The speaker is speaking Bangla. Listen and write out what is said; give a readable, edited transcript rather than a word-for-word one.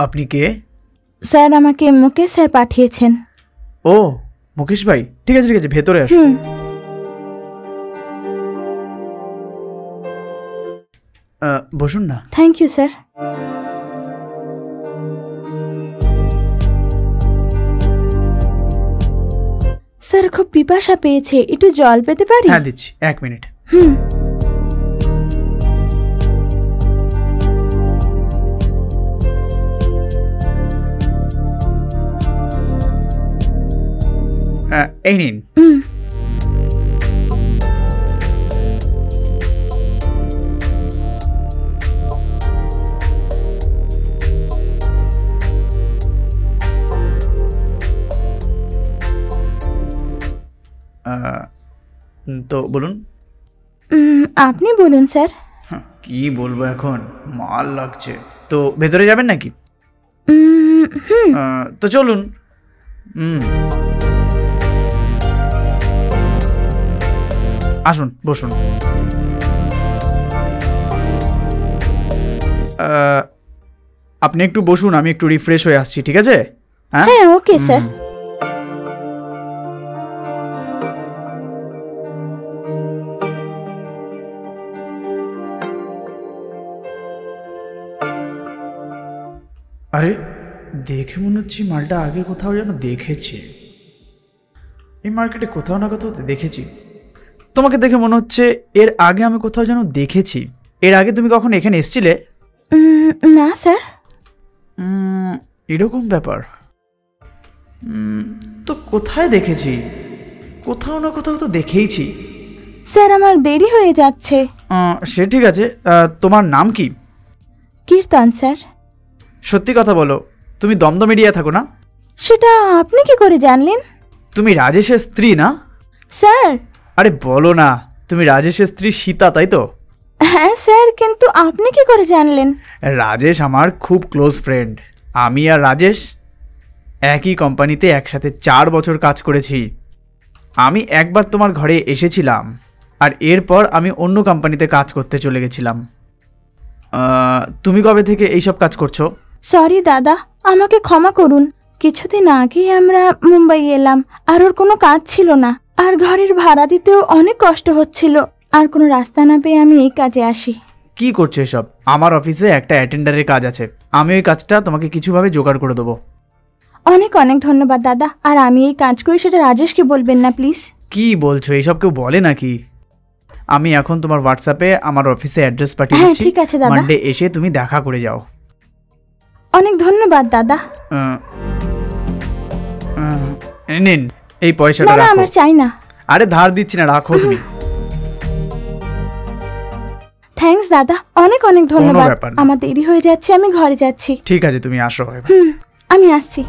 আপনি কে? স্যার আমাকে মুকেশ স্যার পাঠিয়েছেন। ও মুকেশ ভাই, ঠিক আছে ঠিক আছে, ভেতরে আসুন। বসুন না। Thank you sir. স্যার খুব পিপাসা পেয়েছে, একটু জল পেতে পারি? হ্যাঁ দিচ্ছি, 1 মিনিট। এই নিন। তো বলুন। আপনি বলুন স্যার। কি বলবো এখন, মাল লাগছে। তো ভেতরে যাবেন নাকি? তো চলুন। আসুন বসুন। আপনি একটু বসুন, আমি একটু রিফ্রেশ হয়ে আসছি, ঠিক আছে? হ্যাঁ ওকে স্যার। আরে দেখে মনে হচ্ছে মালটা আগে কোথাও যেন দেখেছি, এই মার্কেটে কোথাও না কোথাও দেখেছি। তোমাকে দেখে মনে হচ্ছে এর আগে আমি কোথাও যেন দেখেছি। এর আগে তুমি কখন এখানে এসেছিলে? না স্যার। এরকম ব্যাপার। তো কোথায় দেখেছি? কোথাও না কোথাও তো দেখেইছি। স্যার আমার দেরি হয়ে যাচ্ছে। সে ঠিক আছে, তোমার নাম কি? কীর্তন স্যার। সত্যি কথা বলো, তুমি দমদম এরিয়া থাকো না? সেটা আপনি কি করে জানলেন? তুমি রাজেশের স্ত্রী না? স্যার। আরে বলো না, তুমি রাজেশের স্ত্রী সীতা, তাই তো? হ্যাঁ স্যার, কিন্তু আপনি কি করে জানলেন? রাজেশ আমার খুব ক্লোজ ফ্রেন্ড। আমি আর রাজেশ একই কোম্পানিতে একসাথে 4 বছর কাজ করেছি। আমি একবার তোমার ঘরে এসেছিলাম, আর এরপর আমি অন্য কোম্পানিতে কাজ করতে চলে গেছিলাম। তুমি কবে থেকে এইসব কাজ করছো? সরি দাদা, আমাকে ক্ষমা করুন। কিছুদিন আগেই আমরা মুম্বাই এলাম, আর ওর কোনো কাজ ছিল না, আর ঘরের ভাড়া দিতেও অনেক কষ্ট হচ্ছিল, আর কোনো রাস্তা না পেয়ে আমি এই কাজে আসি। কি করছো এসব? আমার অফিসে একটা অ্যাটেন্ডারের কাজ আছে, আমি ওই কাজটা তোমাকে কিছুভাবে জোগাড় করে দেবো। অনেক অনেক ধন্যবাদ দাদা। আর আমি এই কাজ করি সেটা রাজেশকে বলবেন না প্লিজ। কি বলছো, এইসব কেউ বলে নাকি? আমি এখন তোমার হোয়াটসঅ্যাপে আমার অফিসে অ্যাড্রেস পাঠিয়ে দিচ্ছি। ঠিক আছে দাদা। মানডে এসে তুমি দেখা করে যাও। অনেক ধন্যবাদ দাদা। নিন এই পয়সাটা রাখো। না আমার চাই না। আরে ধার দিচ্ছি না, রাখো তুমি। থ্যাঙ্কস দাদা, অনেক অনেক ধন্যবাদ। আমার দেরি হয়ে যাচ্ছে, আমি ঘরে যাচ্ছি। ঠিক আছে, তুমি আসো। আমি আসছি।